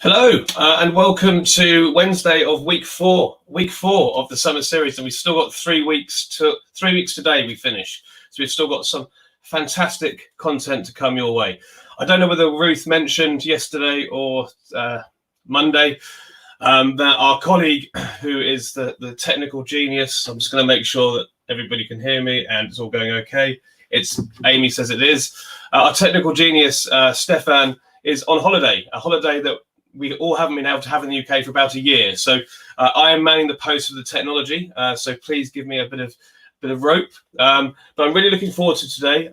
Hello, and welcome to Wednesday of week four of the summer series, and we've still got 3 weeks today we finish. So we've still got some fantastic content to come your way. I don't know whether Ruth mentioned yesterday or Monday that our colleague, who is the technical genius, I'm just going to make sure that everybody can hear me and it's all going okay. It's Amy says it is. Our technical genius, Stefan, is on holiday, a holiday that we all haven't been able to have in the UK for about a year. So I am manning the post of the technology. So please give me a bit of rope. But I'm really looking forward to today.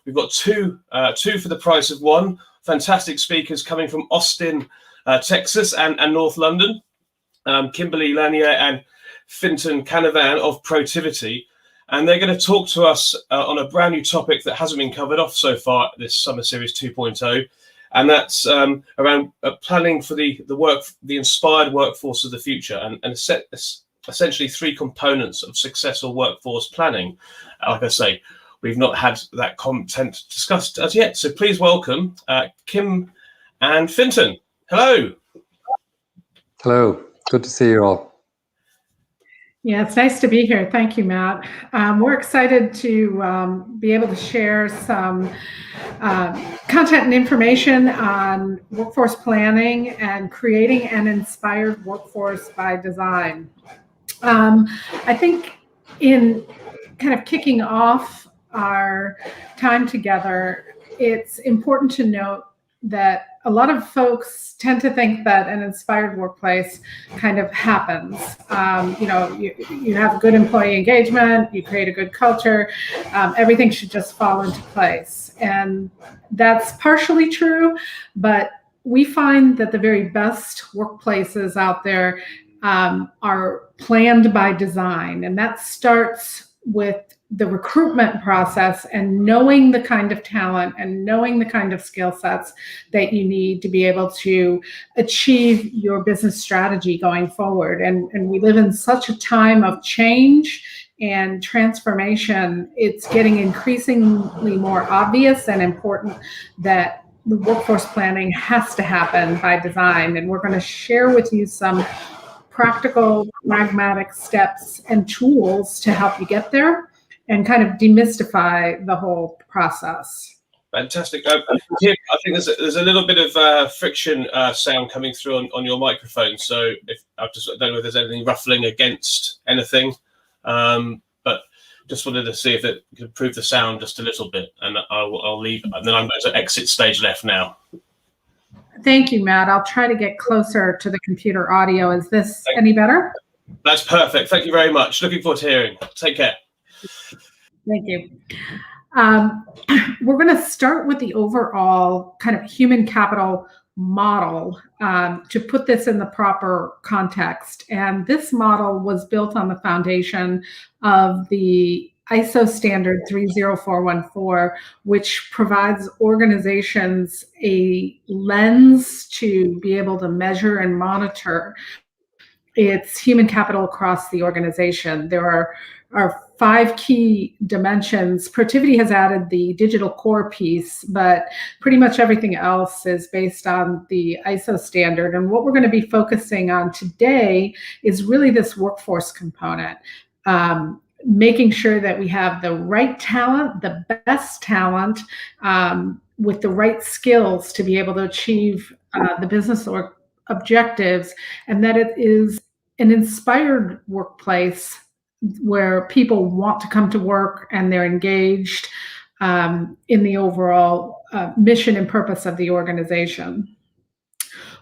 We've got two for the price of one. Fantastic speakers coming from Austin, Texas, and North London. Kimberly Lanier and Fintan Canavan of Protiviti. And they're going to talk to us on a brand new topic that hasn't been covered off so far this summer series 2.0. And that's around planning for the inspired workforce of the future, and essentially 3 components of successful workforce planning. Like I say, we've not had that content discussed as yet. So please welcome Kim and Fintan. Hello. Hello. Good to see you all. Yeah, it's nice to be here. Thank you, Matt. We're excited to be able to share some content and information on workforce planning and creating an inspired workforce by design. I think in kind of kicking off our time together, it's important to note that a lot of folks tend to think that an inspired workplace kind of happens. You have good employee engagement, you create a good culture, everything should just fall into place. And that's partially true, but we find that the very best workplaces out there are planned by design. And that starts with the recruitment process and knowing the kind of talent and knowing the kind of skill sets that you need to be able to achieve your business strategy going forward. And we live in such a time of change and transformation. It's getting increasingly more obvious and important that the workforce planning has to happen by design. And we're going to share with you some practical, pragmatic steps and tools to help you get there and kind of demystify the whole process. Fantastic. Kim, I think there's a little bit of friction sound coming through on your microphone. So I don't know if there's anything ruffling against anything, but just wanted to see if it could improve the sound just a little bit. And I'll leave, and then I'm going to exit stage left now. Thank you, Matt. I'll try to get closer to the computer audio. Is this any better? That's perfect. Thank you very much. Looking forward to hearing. Take care. Thank you. We're going to start with the overall kind of human capital model to put this in the proper context. And this model was built on the foundation of the ISO standard 30414, which provides organizations a lens to be able to measure and monitor its human capital across the organization. There are 5 key dimensions. Protiviti has added the digital core piece, but pretty much everything else is based on the ISO standard. And what we're going to be focusing on today is really this workforce component. Making sure that we have the right talent, the best talent, with the right skills to be able to achieve the business or objectives, and that it is an inspired workplace where people want to come to work and they're engaged in the overall mission and purpose of the organization.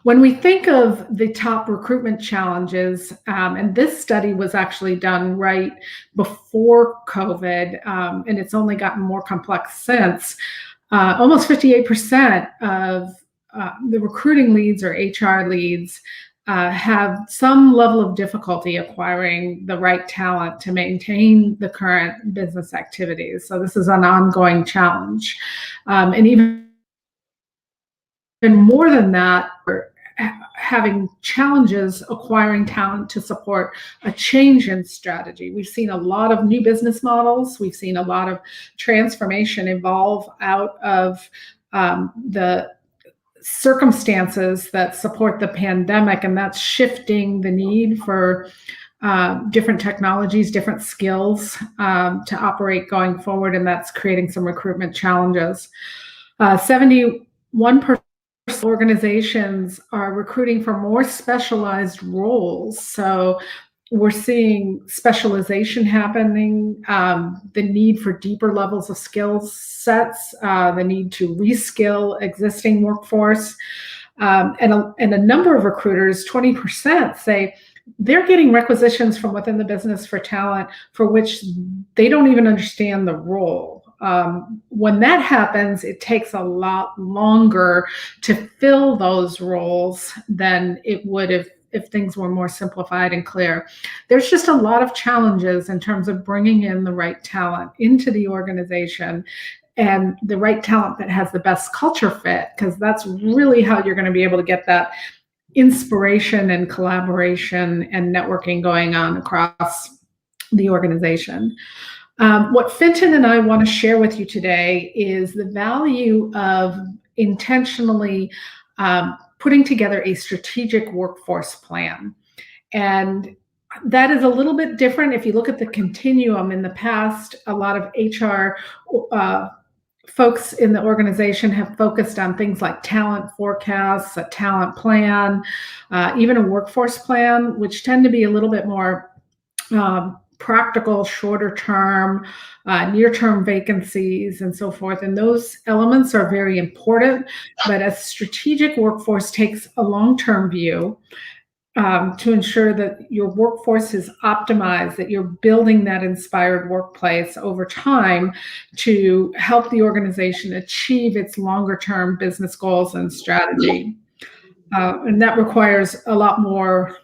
When we think of the top recruitment challenges, and this study was actually done right before COVID, and it's only gotten more complex since, almost 58% of the recruiting leads or HR leads have some level of difficulty acquiring the right talent to maintain the current business activities. So this is an ongoing challenge. And even more than that, we're having challenges acquiring talent to support a change in strategy. We've seen a lot of new business models. We've seen a lot of transformation evolve out of the circumstances that support the pandemic, and that's shifting the need for different technologies, different skills to operate going forward, and that's creating some recruitment challenges. 71% organizations are recruiting for more specialized roles. So we're seeing specialization happening, the need for deeper levels of skill sets, the need to reskill existing workforce. And a number of recruiters, 20%, say they're getting requisitions from within the business for talent for which they don't even understand the role. When that happens, it takes a lot longer to fill those roles than it would if things were more simplified and clear. There's just a lot of challenges in terms of bringing in the right talent into the organization, and the right talent that has the best culture fit, because that's really how you're going to be able to get that inspiration and collaboration and networking going on across the organization. What Fintan and I want to share with you today is the value of intentionally putting together a strategic workforce plan. And that is a little bit different. If you look at the continuum in the past, a lot of HR folks in the organization have focused on things like talent forecasts, a talent plan, even a workforce plan, which tend to be a little bit more practical, shorter term, near-term vacancies, and so forth. And those elements are very important, but a strategic workforce takes a long-term view to ensure that your workforce is optimized, that you're building that inspired workplace over time to help the organization achieve its longer-term business goals and strategy. And that requires a lot more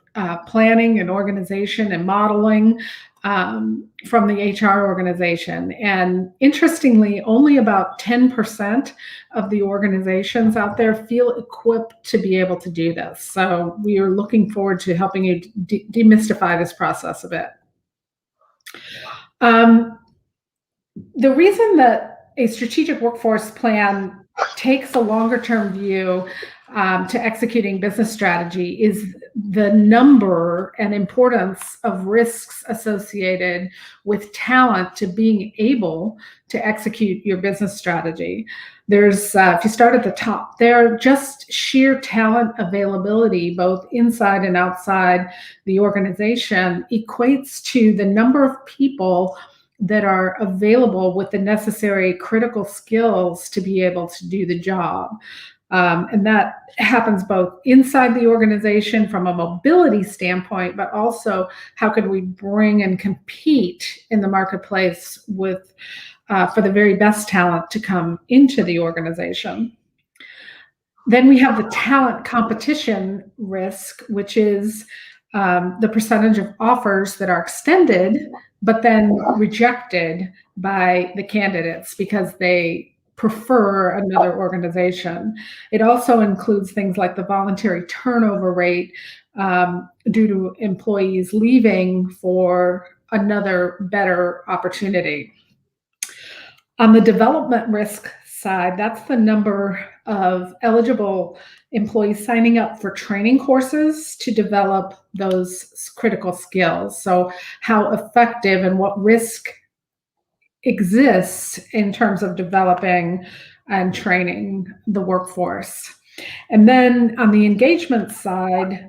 planning and organization and modeling from the HR organization. And interestingly, only about 10% of the organizations out there feel equipped to be able to do this. So we are looking forward to helping you demystify this process a bit. The reason that a strategic workforce plan takes a longer term view to executing business strategy is the number and importance of risks associated with talent to being able to execute your business strategy. There's, if you start at the top there, just sheer talent availability, both inside and outside the organization, equates to the number of people that are available with the necessary critical skills to be able to do the job. And that happens both inside the organization from a mobility standpoint, but also how could we bring and compete in the marketplace with for the very best talent to come into the organization. Then we have the talent competition risk, which is the percentage of offers that are extended, but then rejected by the candidates because they prefer another organization. It also includes things like the voluntary turnover rate due to employees leaving for another better opportunity. On the development risk side, that's the number of eligible employees signing up for training courses to develop those critical skills. So how effective and what risk exists in terms of developing and training the workforce. And then on the engagement side,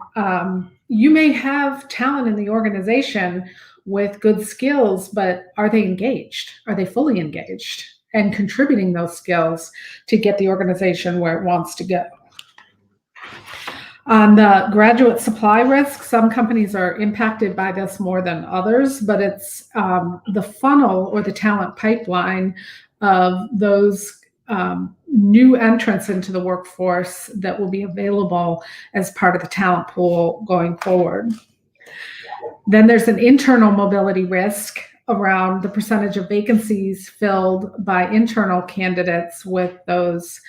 you may have talent in the organization with good skills, but are they engaged? Are they fully engaged and contributing those skills to get the organization where it wants to go? On the graduate supply risk, some companies are impacted by this more than others, but it's the funnel or the talent pipeline of those new entrants into the workforce that will be available as part of the talent pool going forward. Then there's an internal mobility risk around the percentage of vacancies filled by internal candidates with those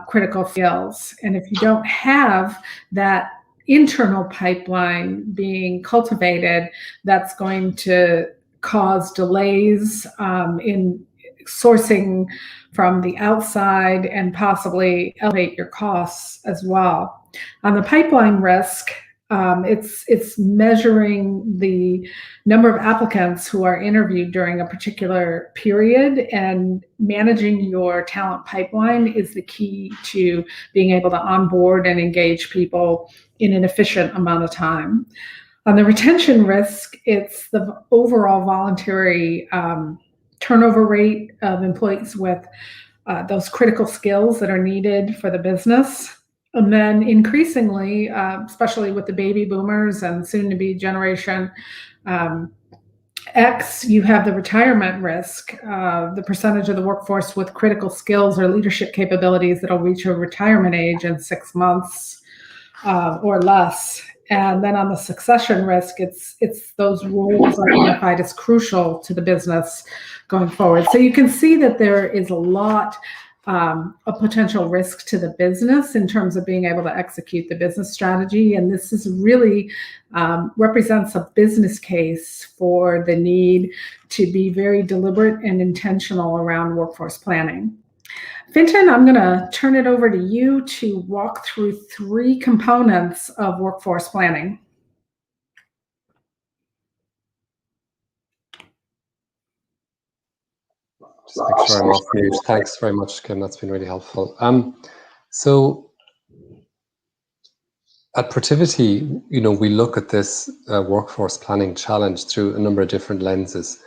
critical skills. And if you don't have that internal pipeline being cultivated, that's going to cause delays in sourcing from the outside and possibly elevate your costs as well. On the pipeline risk, it's measuring the number of applicants who are interviewed during a particular period, and managing your talent pipeline is the key to being able to onboard and engage people in an efficient amount of time. On the retention risk, it's the overall voluntary turnover rate of employees with those critical skills that are needed for the business. And then increasingly, especially with the baby boomers and soon to be Generation X, you have the retirement risk, the percentage of the workforce with critical skills or leadership capabilities that'll reach a retirement age in 6 months or less. And then on the succession risk, it's those roles identified as crucial to the business going forward. So you can see that there is a lot of potential risk to the business in terms of being able to execute the business strategy. And this is really represents a business case for the need to be very deliberate and intentional around workforce planning. Fintan, I'm going to turn it over to you to walk through 3 components of workforce planning. Just make sure I'm off mute. Thanks very much, Kim. That's been really helpful. So at Protiviti, we look at this workforce planning challenge through a number of different lenses.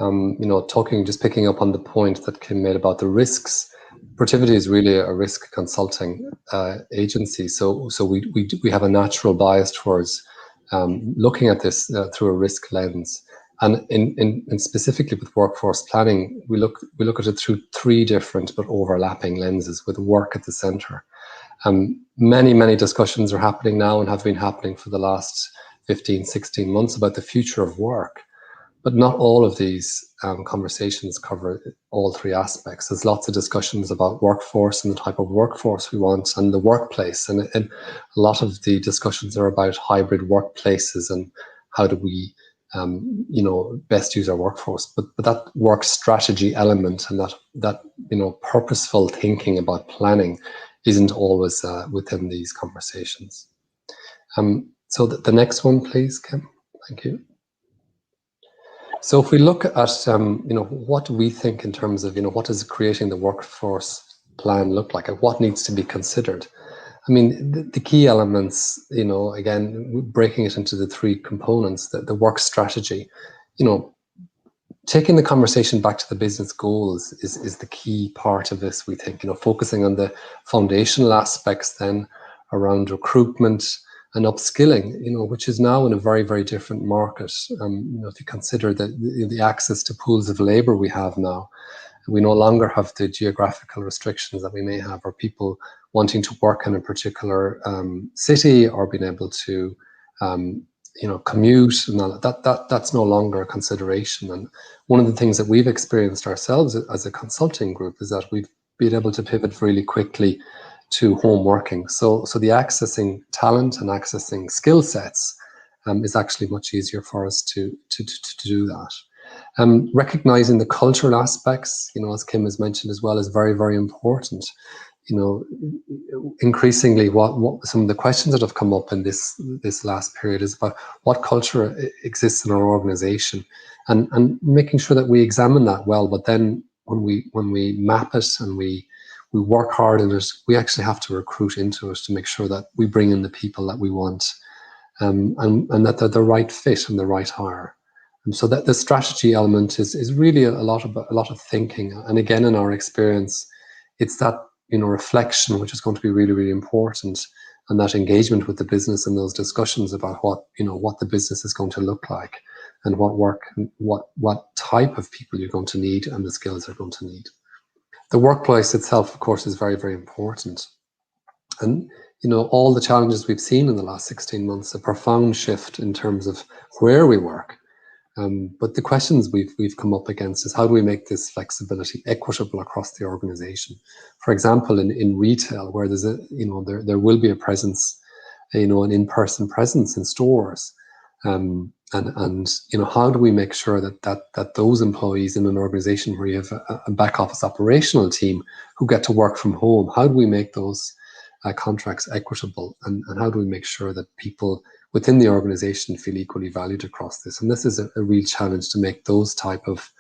Just picking up on the point that Kim made about the risks. Protiviti is really a risk consulting agency, so we have a natural bias towards looking at this through a risk lens. And in specifically with workforce planning, we look at it through 3 different but overlapping lenses, with work at the center. Many discussions are happening now and have been happening for the last 15-16 months about the future of work. But not all of these conversations cover all 3 aspects. There's lots of discussions about workforce and the type of workforce we want and the workplace. And a lot of the discussions are about hybrid workplaces and how do we best use our workforce. But that work strategy element and that purposeful thinking about planning isn't always within these conversations. So the next one, please, Kim. Thank you. So if we look at what we think in terms of what does creating the workforce plan look like, and what needs to be considered. I mean, the key elements, again, breaking it into the 3 components, the work strategy, taking the conversation back to the business goals is the key part of this, we think, focusing on the foundational aspects then around recruitment and upskilling, which is now in a very, very different market. If you consider the access to pools of labor we have now, we no longer have the geographical restrictions that we may have, or people wanting to work in a particular city, or being able to, commute, and all that's no longer a consideration. And one of the things that we've experienced ourselves as a consulting group is that we've been able to pivot really quickly to home working. So the accessing talent and accessing skill sets is actually much easier for us to do that. Recognizing the cultural aspects, as Kim has mentioned as well, is very, very important. Increasingly what some of the questions that have come up in this last period is about what culture exists in our organization, and making sure that we examine that well. But then when we map it and we work hard in it, we actually have to recruit into it to make sure that we bring in the people that we want, and that they're the right fit and the right hire. And so that the strategy element is really a lot of thinking. And again, in our experience, it's that reflection which is going to be really, really important, and that engagement with the business and those discussions about what the business is going to look like, and what work, what type of people you're going to need, and the skills they're going to need. The workplace itself, of course, is very, very important. And, all the challenges we've seen in the last 16 months, a profound shift in terms of where we work. But the questions we've come up against is how do we make this flexibility equitable across the organization? For example, in retail, where there's there will be a presence, an in-person presence in stores. And how do we make sure that those employees in an organization where you have a back office operational team who get to work from home, how do we make those contracts equitable, and how do we make sure that people within the organization feel equally valued across this? And this is a real challenge, to make those type of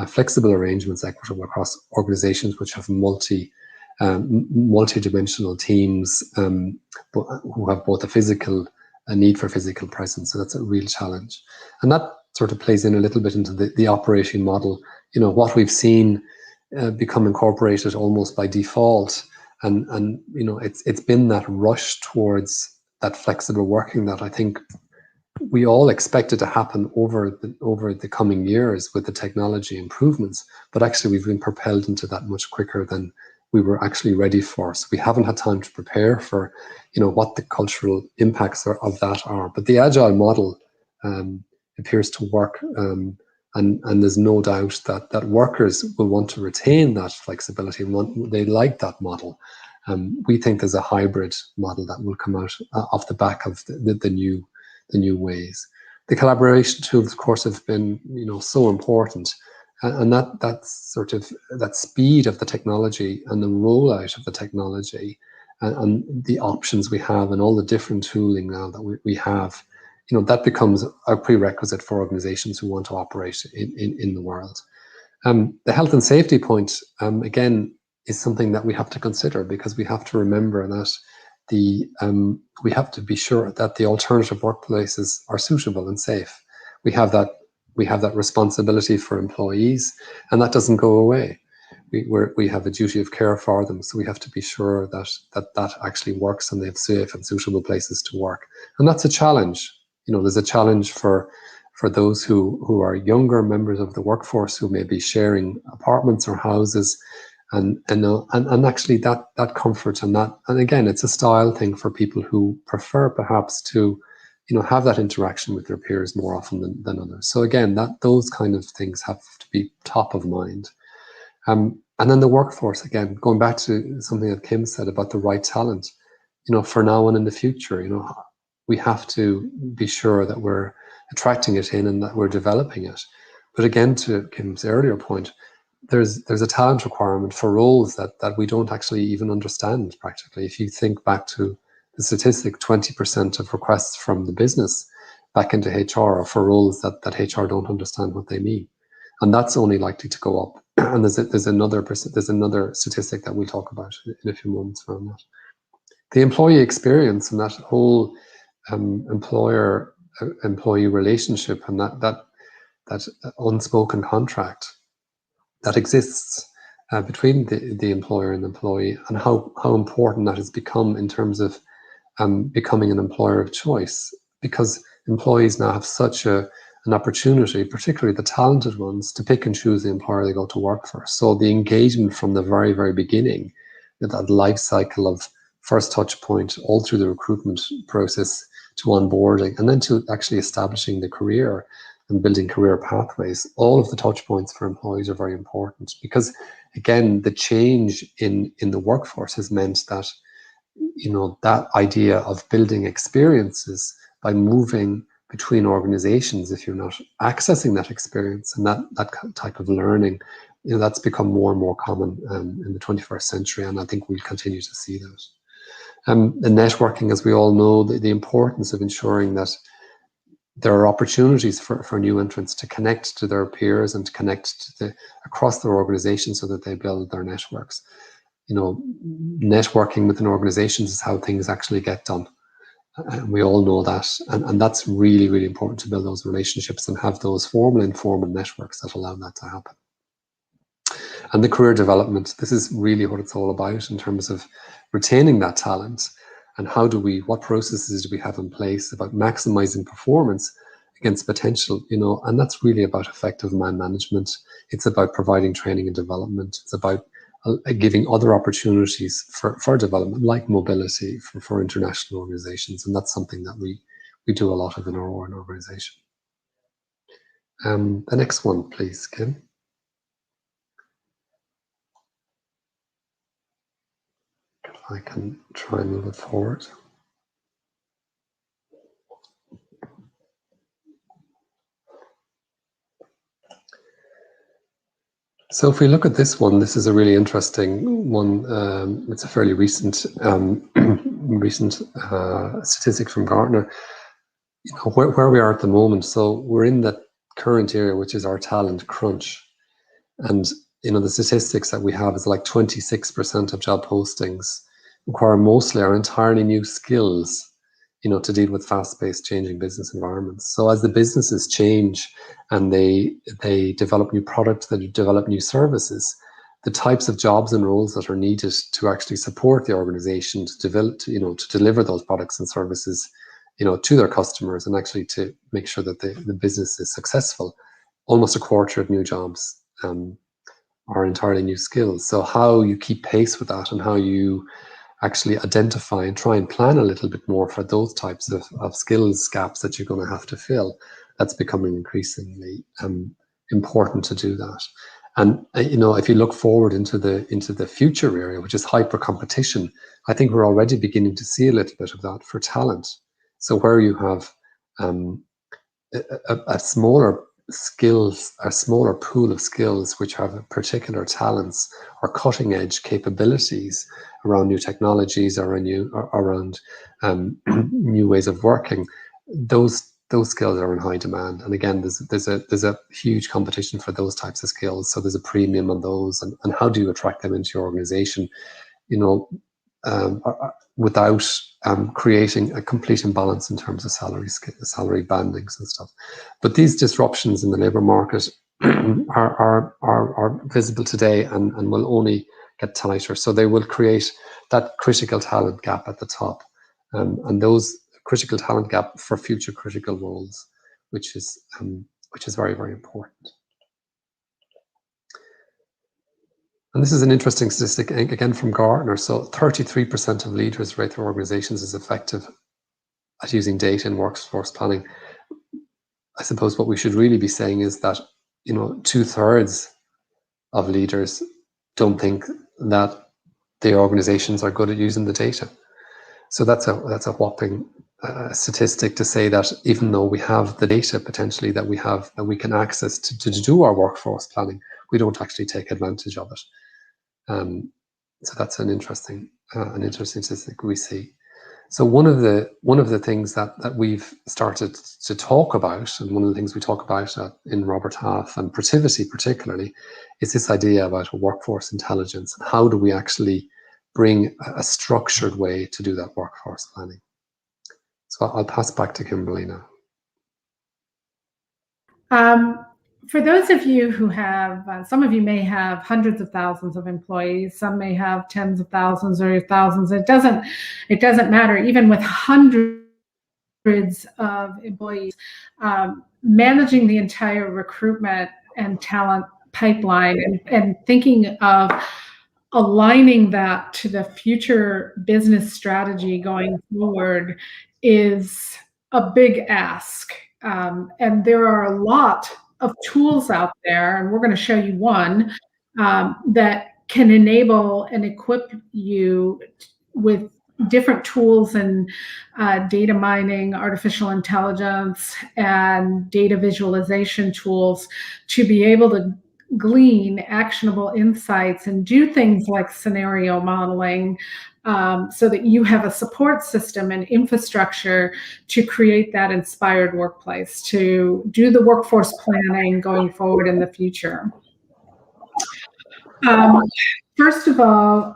flexible arrangements equitable across organizations which have multi-dimensional teams, but who have both a need for physical presence. So that's a real challenge. And that sort of plays in a little bit into the operating model, what we've seen become incorporated almost by default. And it's been that rush towards that flexible working that I think we all expected to happen over the coming years with the technology improvements, but actually we've been propelled into that much quicker than we were actually ready for. So we haven't had time to prepare for, what the cultural impacts of that are. But the agile model appears to work, and there's no doubt that workers will want to retain that flexibility and they like that model. We think there's a hybrid model that will come out off the back of the new ways. The collaboration tools, of course, have been so important, and that speed of the technology and the rollout of the technology and the options we have and all the different tooling now that we have, that becomes a prerequisite for organizations who want to operate in the world. The health and safety point, again, is something that we have to consider, because we have to remember that we have to be sure that the alternative workplaces are suitable and safe. We have that responsibility for employees, and that doesn't go away. We have a duty of care for them, so we have to be sure that actually works and they have safe and suitable places to work. And that's a challenge. There's a challenge for those who are younger members of the workforce who may be sharing apartments or houses. And actually that comfort and again, it's a style thing for people who prefer perhaps to, have that interaction with their peers more often than others. So again, those kind of things have to be top of mind. And then the workforce, again, going back to something that Kim said about the right talent, for now and in the future, we have to be sure that we're attracting it in and that we're developing it. But again, to Kim's earlier point, there's a talent requirement for roles that we don't actually even understand practically. If you think back to the statistic, 20% of requests from the business back into HR are for roles that HR don't understand what they mean, and that's only likely to go up. And there's another statistic that we'll talk about in a few moments around that. The employee experience and that whole employer-employee relationship and that unspoken contract that exists between the employer and the employee, and how important that has become in terms of becoming an employer of choice, because employees now have such an opportunity, particularly the talented ones, to pick and choose the employer they go to work for. So the engagement from the very, very beginning, that life cycle of first touch point all through the recruitment process to onboarding, and then to actually establishing the career and building career pathways, all of the touch points for employees are very important, because again, the change in the workforce has meant that that idea of building experiences by moving between organizations, if you're not accessing that experience and that type of learning, that's become more and more common in the 21st century, and I think we'll continue to see that. The networking, as we all know, the importance of ensuring that there are opportunities for new entrants to connect to their peers and to connect to across their organization so that they build their networks. Networking within organizations is how things actually get done. And we all know that. And that's really, really important to build those relationships and have those formal and informal networks that allow that to happen. And the career development, this is really what it's all about in terms of retaining that talent. And what processes do we have in place about maximizing performance against potential, and that's really about effective man management. It's about providing training and development. It's about giving other opportunities for development, like mobility for international organizations. And that's something that we do a lot of in our own organization. The next one, please, Kim. I can try and move it forward. So if we look at this one, this is a really interesting one. It's a fairly recent statistic from Gartner. You know, where we are at the moment. So we're in that current area, which is our talent crunch. And, you know, the statistics that we have is like 26% of job postings require mostly or entirely new skills, you know, to deal with fast-paced changing business environments. So as the businesses change and they develop new products, they develop new services, the types of jobs and roles that are needed to actually support the organization to develop, you know, to deliver those products and services, you know, to their customers and actually to make sure that the business is successful, almost a quarter of new jobs are entirely new skills. So how you keep pace with that and how you actually identify and try and plan a little bit more for those types of skills gaps that you're going to have to fill, that's becoming increasingly important to do that. And you know, if you look forward into the future area, which is hyper competition, I think we're already beginning to see a little bit of that for talent. So where you have a smaller skills, a smaller pool of skills which have particular talents or cutting edge capabilities around new technologies or around new ways of working, those skills are in high demand. And again, there's a huge competition for those types of skills. So there's a premium on those, and how do you attract them into your organization? You know, without creating a complete imbalance in terms of salary bandings and stuff. But these disruptions in the labour market are visible today and will only get tighter. So they will create that critical talent gap at the top, and those critical talent gap for future critical roles, which is very, very important. And this is an interesting statistic, again, from Gartner. So 33% of leaders rate their organizations as effective at using data in workforce planning. I suppose what we should really be saying is that, you know, 2/3 of leaders don't think that their organizations are good at using the data. So that's a whopping statistic to say that even though we have the data potentially that we can access to do our workforce planning, we don't actually take advantage of it. So that's an interesting statistic we see. So one of the things that we've started to talk about, and one of the things we talk about in Robert Half and Protiviti particularly, is this idea about workforce intelligence and how do we actually bring a structured way to do that workforce planning. So I'll pass back to Kimberly now. For those of you who have, some of you may have hundreds of thousands of employees, some may have tens of thousands or thousands. It doesn't matter. Even with hundreds of employees, managing the entire recruitment and talent pipeline and thinking of aligning that to the future business strategy going forward is a big ask. And there are a lot of tools out there, and we're going to show you one that can enable and equip you with different tools and data mining, artificial intelligence, and data visualization tools to be able to glean actionable insights and do things like scenario modeling, so that you have a support system and infrastructure to create that inspired workplace, to do the workforce planning going forward in the future. First of all,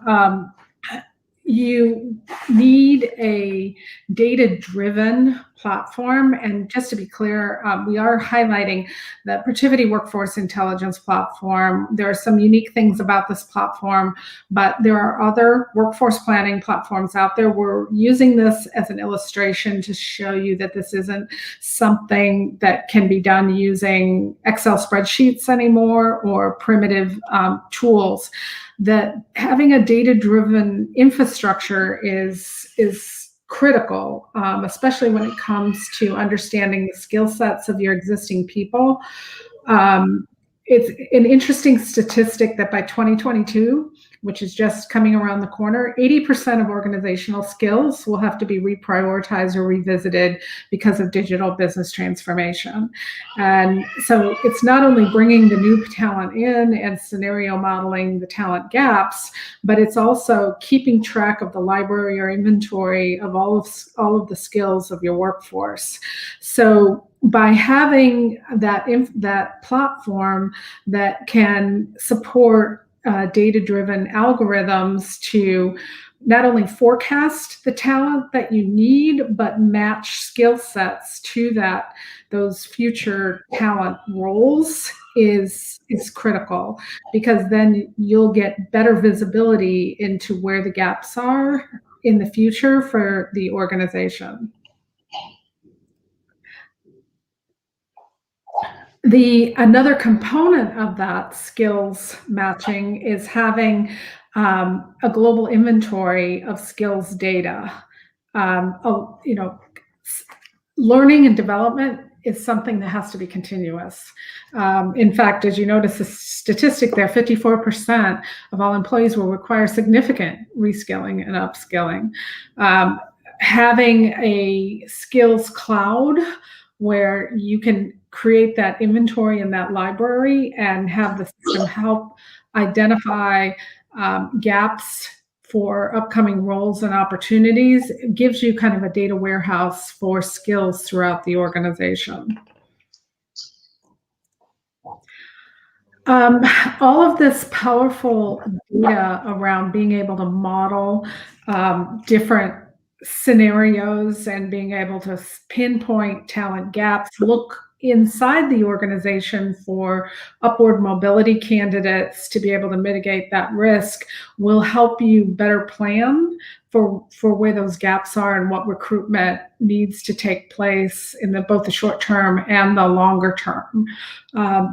you need a data-driven platform. And just to be clear, we are highlighting the Protiviti Workforce Intelligence Platform. There are some unique things about this platform, but there are other workforce planning platforms out there. We're using this as an illustration to show you that this isn't something that can be done using Excel spreadsheets anymore or primitive tools. That having a data-driven infrastructure is critical, especially when it comes to understanding the skill sets of your existing people. it's an interesting statistic that by 2022, which is just coming around the corner, 80% of organizational skills will have to be reprioritized or revisited because of digital business transformation. And so it's not only bringing the new talent in and scenario modeling the talent gaps, but it's also keeping track of the library or inventory of all of the skills of your workforce. So by having that platform that can support data-driven algorithms to not only forecast the talent that you need, but match skill sets to those future talent roles is critical, because then you'll get better visibility into where the gaps are in the future for the organization. Another component of that skills matching is having a global inventory of skills data. Learning and development is something that has to be continuous. In fact, as you notice the statistic there, 54% of all employees will require significant reskilling and upskilling. Having a skills cloud where you can create that inventory in that library and have the system help identify gaps for upcoming roles and opportunities, it gives you kind of a data warehouse for skills throughout the organization. All of this powerful data around being able to model different scenarios and being able to pinpoint talent gaps, look inside the organization for upward mobility candidates to be able to mitigate that risk, will help you better plan for where those gaps are and what recruitment needs to take place in both the short term and the longer term,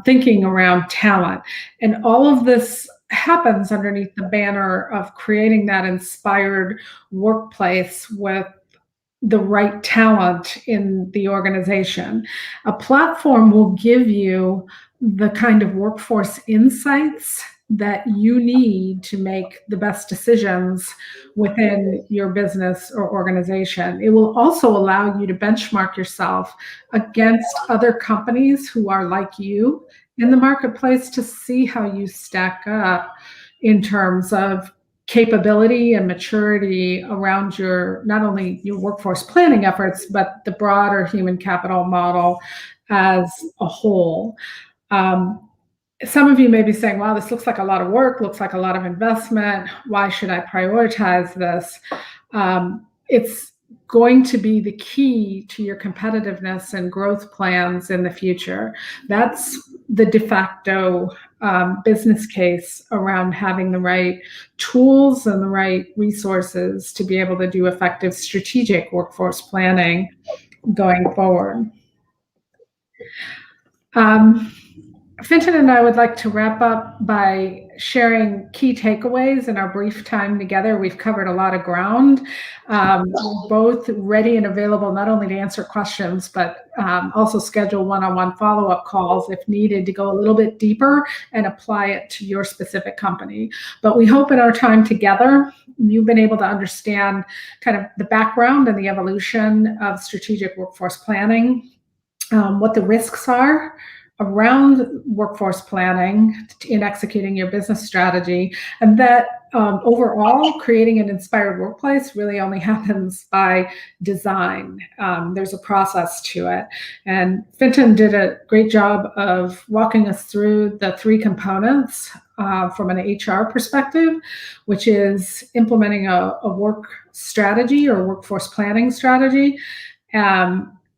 thinking around talent. And all of this happens underneath the banner of creating that inspired workplace with the right talent in the organization. A platform will give you the kind of workforce insights that you need to make the best decisions within your business or organization. It will also allow you to benchmark yourself against other companies who are like you in the marketplace to see how you stack up in terms of capability and maturity around not only your workforce planning efforts, but the broader human capital model as a whole. Some of you may be saying, wow, this looks like a lot of work, looks like a lot of investment. Why should I prioritize this? It's going to be the key to your competitiveness and growth plans in the future. That's the de facto business case around having the right tools and the right resources to be able to do effective strategic workforce planning going forward. Fintan and I would like to wrap up by sharing key takeaways in our brief time together. We've covered a lot of ground. We're both ready and available not only to answer questions, but also schedule one-on-one follow-up calls if needed to go a little bit deeper and apply it to your specific company. But we hope in our time together, you've been able to understand kind of the background and the evolution of strategic workforce planning, what the risks are around workforce planning in executing your business strategy, and that overall creating an inspired workplace really only happens by design. There's a process to it. And Fintan did a great job of walking us through the three components from an HR perspective, which is implementing a work strategy or workforce planning strategy,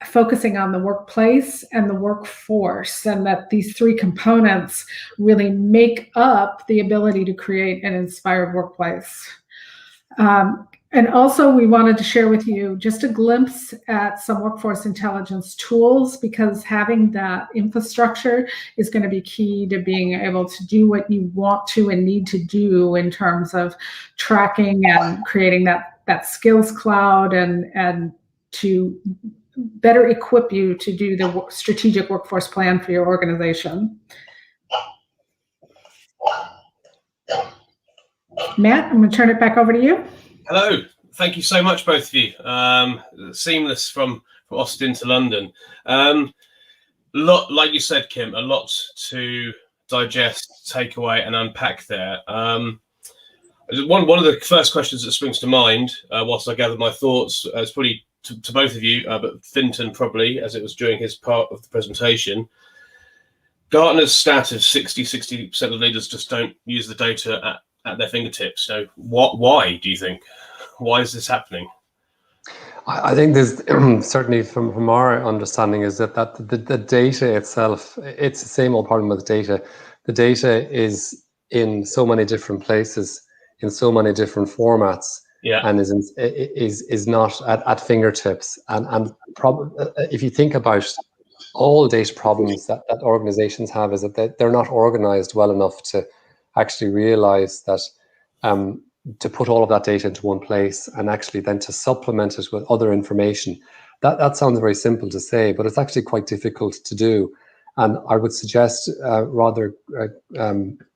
focusing on the workplace and the workforce, and that these three components really make up the ability to create an inspired workplace. And also we wanted to share with you just a glimpse at some workforce intelligence tools, because having that infrastructure is going to be key to being able to do what you want to and need to do in terms of tracking and creating that skills cloud and to better equip you to do the strategic workforce plan for your organization. Matt, I'm going to turn it back over to you. Hello. Thank you so much, both of you. Seamless from Austin to London. Like you said, Kim, a lot to digest, take away, and unpack there. One of the first questions that springs to mind, whilst I gather my thoughts, is probably to both of you, but Fintan probably, as it was during his part of the presentation. Gartner's stat of 60% of leaders just don't use the data at their fingertips. So why do you think? Why is this happening? I think there's certainly from our understanding is that the data itself, it's the same old problem with data. The data is in so many different places, in so many different formats, and is not at fingertips. And if you think about all data problems that organizations have, is that they're not organized well enough to actually realize that to put all of that data into one place and actually then to supplement it with other information. That sounds very simple to say, but it's actually quite difficult to do. And I would suggest rather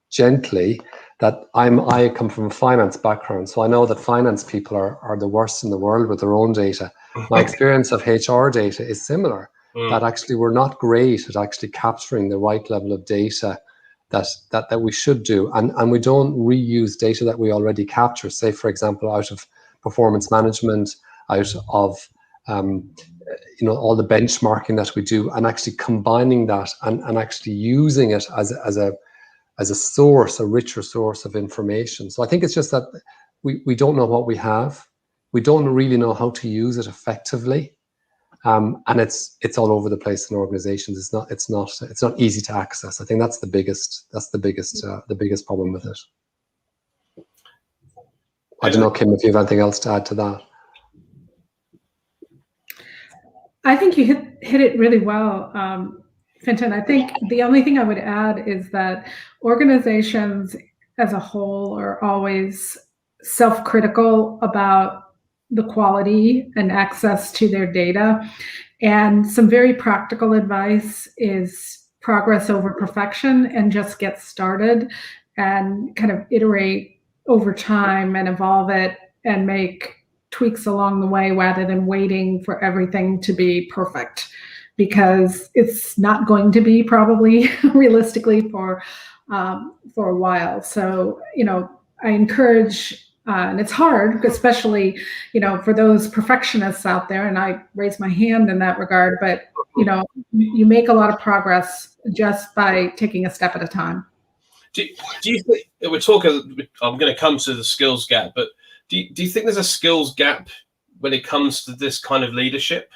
gently that I come from a finance background, so I know that finance people are the worst in the world with their own data. My experience of HR data is similar, that actually we're not great at actually capturing the right level of data that we should do, and we don't reuse data that we already capture, say for example out of performance management, out of all the benchmarking that we do, and actually combining that and actually using it as a source, a richer source of information. So I think it's just that we don't know what we have, we don't really know how to use it effectively. And it's all over the place in organizations. It's not easy to access. I think that's the biggest problem with it. I don't know, Kim, if you have anything else to add to that. I think you hit it really well, Fintan. I think the only thing I would add is that organizations as a whole are always self-critical about the quality and access to their data. And some very practical advice is progress over perfection, and just get started and kind of iterate over time and evolve it and make tweaks along the way rather than waiting for everything to be perfect, because it's not going to be probably realistically for a while. So, I encourage and it's hard, especially, for those perfectionists out there, and I raise my hand in that regard, but, you make a lot of progress just by taking a step at a time. Do you think, we're talking, I'm going to come to the skills gap, but do you think there's a skills gap when it comes to this kind of leadership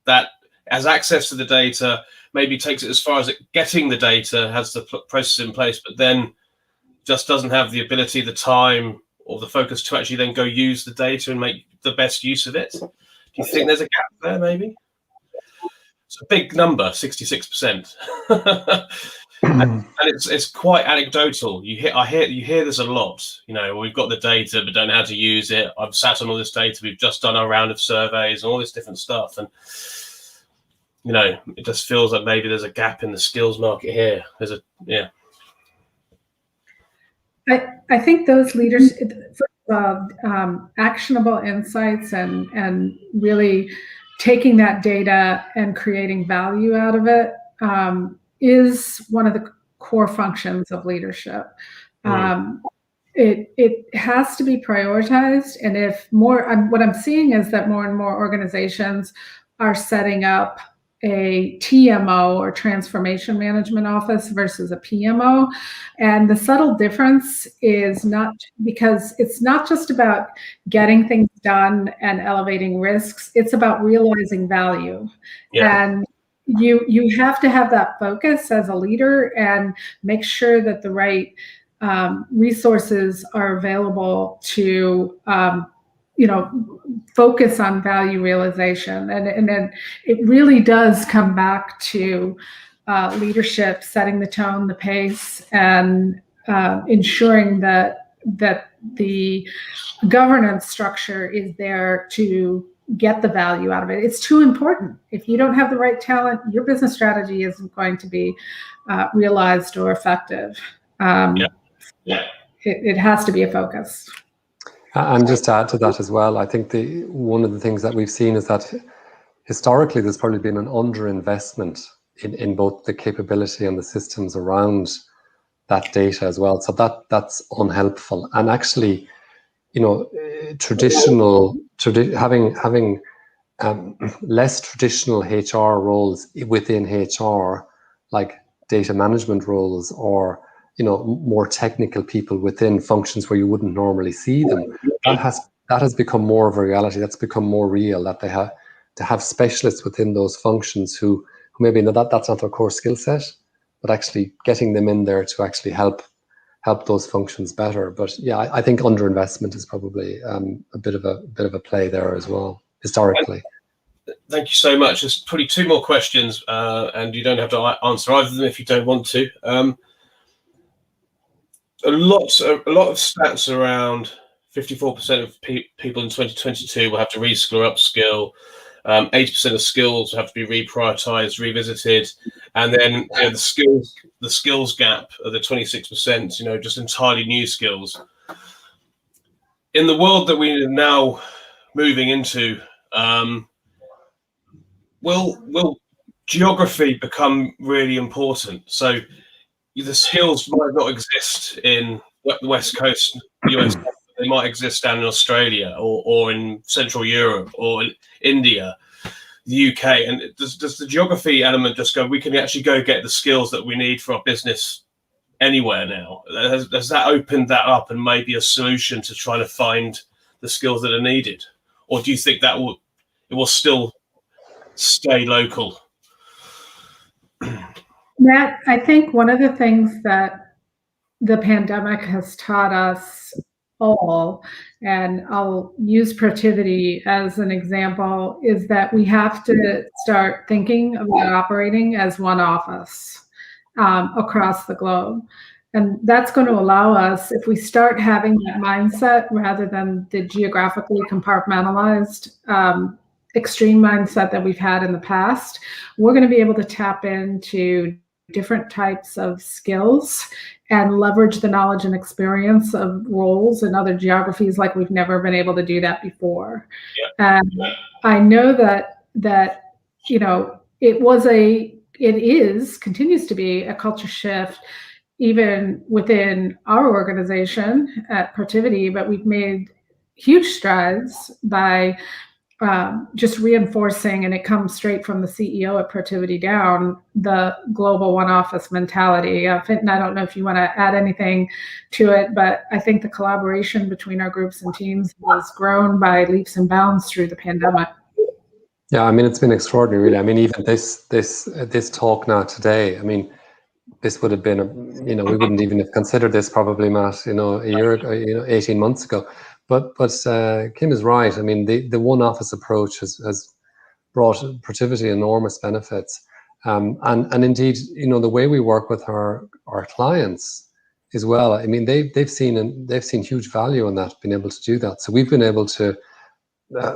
that has access to the data, maybe takes it as far as getting the data, has the process in place, but then just doesn't have the ability, the time, or the focus to actually then go use the data and make the best use of it? Do you think there's a gap there, maybe? It's a big number, 66%. and it's quite anecdotal. You hear this a lot. We've got the data but don't know how to use it. I've sat on all this data. We've just done our round of surveys and all this different stuff. And it just feels like maybe there's a gap in the skills market here. I think those leaders, actionable insights and really taking that data and creating value out of it is one of the core functions of leadership. It has to be prioritized, and what I'm seeing is that more and more organizations are setting up a TMO, or transformation management office, versus a PMO. And the subtle difference is because it's not just about getting things done and elevating risks, it's about realizing value. And you have to have that focus as a leader and make sure that the right resources are available to focus on value realization. And then it really does come back to leadership, setting the tone, the pace, and ensuring that the governance structure is there to get the value out of it. It's too important. If you don't have the right talent, your business strategy isn't going to be realized or effective. It has to be a focus. And just to add to that as well, I think one of the things that we've seen is that historically there's probably been an underinvestment in both the capability and the systems around that data as well. So that's unhelpful. And actually, having less traditional HR roles within HR, like data management roles, or more technical people within functions where you wouldn't normally see them, that has become more of a reality. That's become more real, that they have to have specialists within those functions who maybe that's not their core skill set, but actually getting them in there to actually help those functions better. But yeah, I think underinvestment is probably a bit of a play there as well, historically. Thank you so much. There's probably two more questions, and you don't have to answer either of them if you don't want to. A lot of stats around 54% of people in 2022 will have to reskill or upskill. 80% of skills have to be reprioritized, revisited, and then the skills gap of the 26%, just entirely new skills. In the world that we are now moving into, will geography become really important? So the skills might not exist in the West Coast US. They might exist down in Australia or in Central Europe or in India, the UK. And does the geography element just go, we can actually go get the skills that we need for our business anywhere now? Has that opened that up and maybe a solution to try to find the skills that are needed? Or do you think it will still stay local? Matt, I think one of the things that the pandemic has taught us all, and I'll use Protiviti as an example, is that we have to start thinking about operating as one office across the globe. And that's going to allow us, if we start having that mindset rather than the geographically compartmentalized extreme mindset that we've had in the past, we're going to be able to tap into different types of skills and leverage the knowledge and experience of roles in other geographies like we've never been able to do that before. And I know that it continues to be a culture shift even within our organization at Protiviti, but we've made huge strides by just reinforcing, and it comes straight from the CEO at Protiviti down, the global one office mentality. Fintan, I don't know if you want to add anything to it, but I think the collaboration between our groups and teams has grown by leaps and bounds through the pandemic. Yeah, I mean, it's been extraordinary, really. I mean, even this talk now today, I mean, this would have been, we wouldn't even have considered this probably, Matt, a year ago, 18 months ago. But Kim is right. I mean, the one office approach has brought Protiviti enormous benefits, and indeed, the way we work with our clients as well. I mean, they've seen huge value in that, being able to do that. So we've been able to,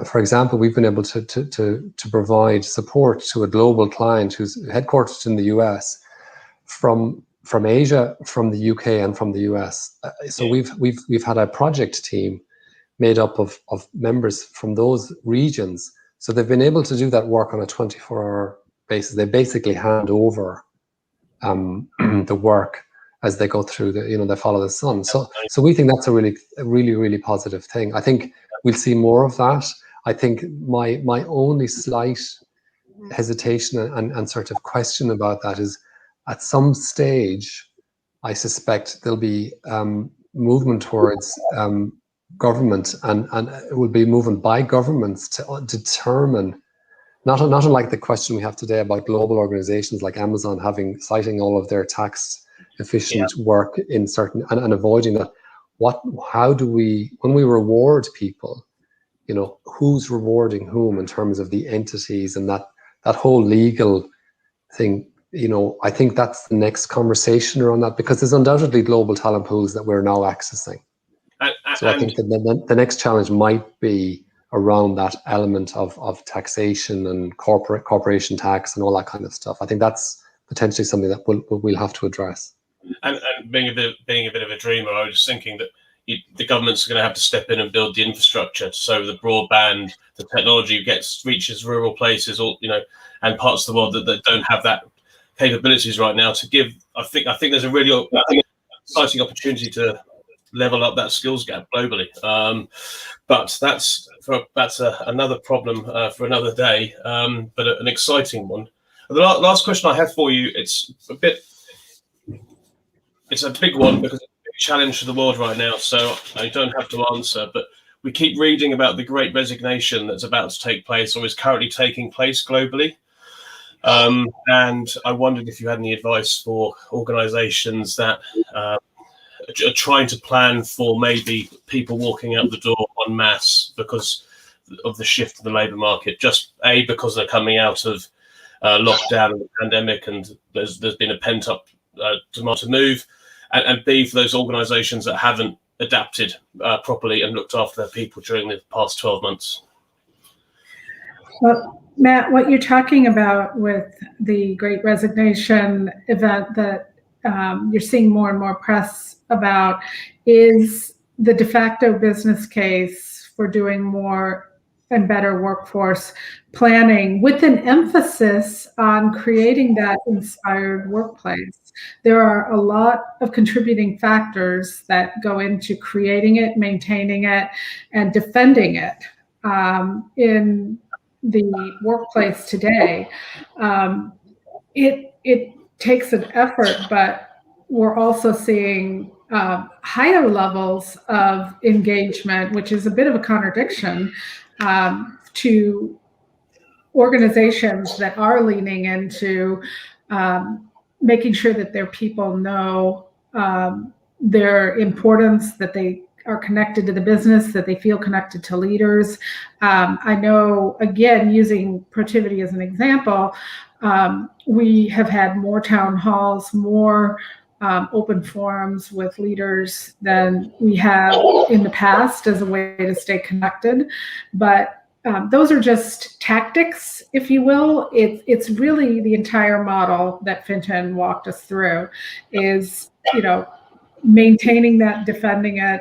for example, to provide support to a global client who's headquartered in the US, from Asia, from the UK, and from the US. So we've had a project team made up of members from those regions. So they've been able to do that work on a 24-hour basis. They basically hand over the work as they go through they follow the sun. So we think that's a really positive thing. I think we'll see more of that. I think my only slight hesitation and sort of question about that is, at some stage, I suspect there'll be movement towards government, and it will be movement by governments to determine, not unlike the question we have today about global organizations like Amazon citing all of their tax efficient work in certain and avoiding that. How do we, when we reward people, who's rewarding whom in terms of the entities and that whole legal thing? I think that's the next conversation around that, because there's undoubtedly global talent pools that we're now accessing. So I think that the next challenge might be around that element of taxation and corporation tax and all that kind of stuff. I think that's potentially something that we'll have to address. And being a bit of a dreamer, I was thinking that the government's going to have to step in and build the infrastructure so the broadband, the technology reaches rural places, or and parts of the world that don't have that capabilities right now. To give, I think there's a really exciting opportunity to level up that skills gap globally. But that's another problem for another day. But an exciting one. The last question I have for you, it's a big one because it's a big challenge for the world right now. So I don't have to answer, but we keep reading about the Great Resignation that's about to take place or is currently taking place globally. And I wondered if you had any advice for organizations that are trying to plan for maybe people walking out the door en masse because of the shift in the labour market, just because they're coming out of lockdown and the pandemic, and there's been a pent-up demand to move, and B, for those organisations that haven't adapted properly and looked after their people during the past 12 months. Well, Matt, what you're talking about with the Great Resignation event that you're seeing more and more press about is the de facto business case for doing more and better workforce planning, with an emphasis on creating that inspired workplace. There are a lot of contributing factors that go into creating it, maintaining it, and defending it in the workplace today. It takes an effort, but we're also seeing higher levels of engagement, which is a bit of a contradiction to organizations that are leaning into making sure that their people know their importance, that they are connected to the business, that they feel connected to leaders. I know, again, using Protiviti as an example, we have had more town halls, more open forums with leaders than we have in the past as a way to stay connected. But those are just tactics, if you will. It's really the entire model that Fintan walked us through is, maintaining that, defending it,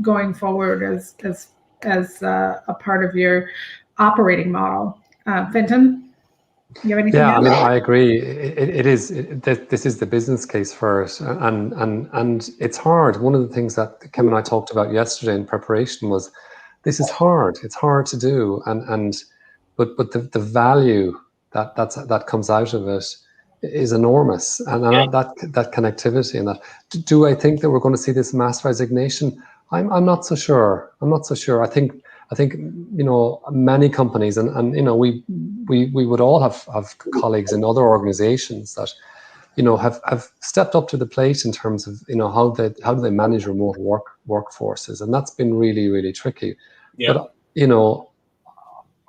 going forward as a part of your operating model. Fintan? You have anything else? I mean, I agree. This is the business case for it, and it's hard. One of the things that Kim and I talked about yesterday in preparation was this is hard. It's hard to do, but the value that comes out of it is enormous, and that connectivity and that. Do I think that we're going to see this mass resignation? I'm not so sure. I think many companies and we would all have colleagues in other organizations that have stepped up to the plate in terms of how do they manage remote workforces, and that's been really, really tricky. Yeah. But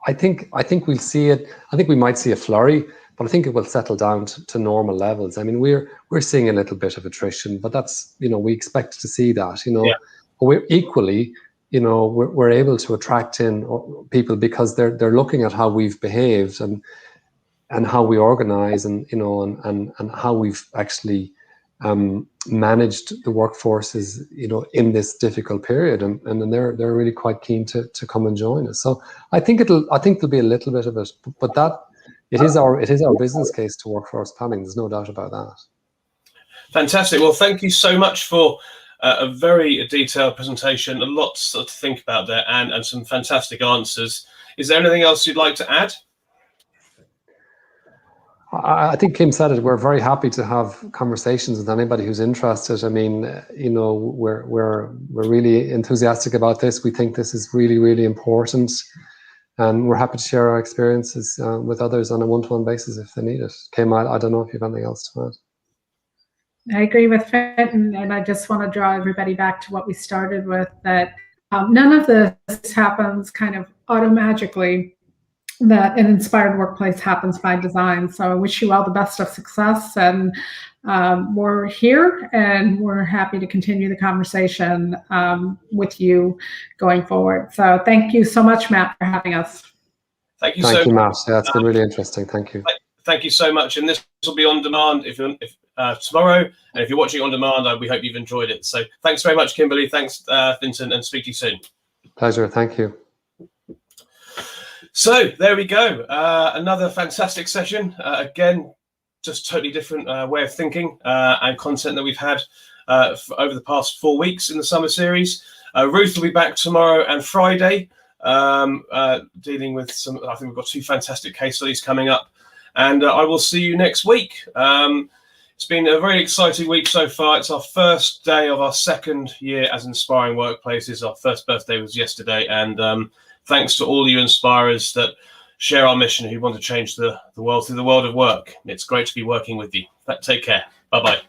I think we'll see it. I think we might see a flurry, but I think it will settle down to normal levels. I mean, we're seeing a little bit of attrition, but that's we expect to see that. Yeah. But we're equally. We're able to attract in people because they're looking at how we've behaved and how we organize and how we've actually managed the workforces in this difficult period, and they're really quite keen to come and join us. So I think there'll be a little bit of it, but that it is our business case to workforce planning. There's no doubt about that. Fantastic. Well, thank you so much for a very detailed presentation, a lot to think about there, and some fantastic answers. Is there anything else you'd like to add? I think Kim said it. We're very happy to have conversations with anybody who's interested. I mean, we're really enthusiastic about this. We think this is really, really important, and we're happy to share our experiences with others on a one-to-one basis if they need it. Kim, I don't know if you have anything else to add. I agree with Fintan, and I just want to draw everybody back to what we started with, that none of this happens kind of automagically, that an inspired workplace happens by design. So I wish you all the best of success, and we're here and we're happy to continue the conversation with you going forward. So thank you so much, Matt, for having us. Thank you, Matt. Yeah, it's been really interesting. Thank you. Thank you so much. And this will be on demand. If tomorrow. And if you're watching on demand, we hope you've enjoyed it. So thanks very much, Kimberly. Thanks, Fintan, and speak to you soon. Pleasure. Thank you. So there we go. Another fantastic session. Again, just totally different way of thinking and content that we've had over the past 4 weeks in the summer series. Ruth will be back tomorrow and Friday, dealing with some, I think we've got 2 fantastic case studies coming up. And I will see you next week. It's been a very exciting week so far. It's our first day of our 2nd year as Inspiring Workplaces. Our first birthday was yesterday. And thanks to all you inspirers that share our mission, who want to change the world through the world of work. It's great to be working with you. Take care. Bye-bye.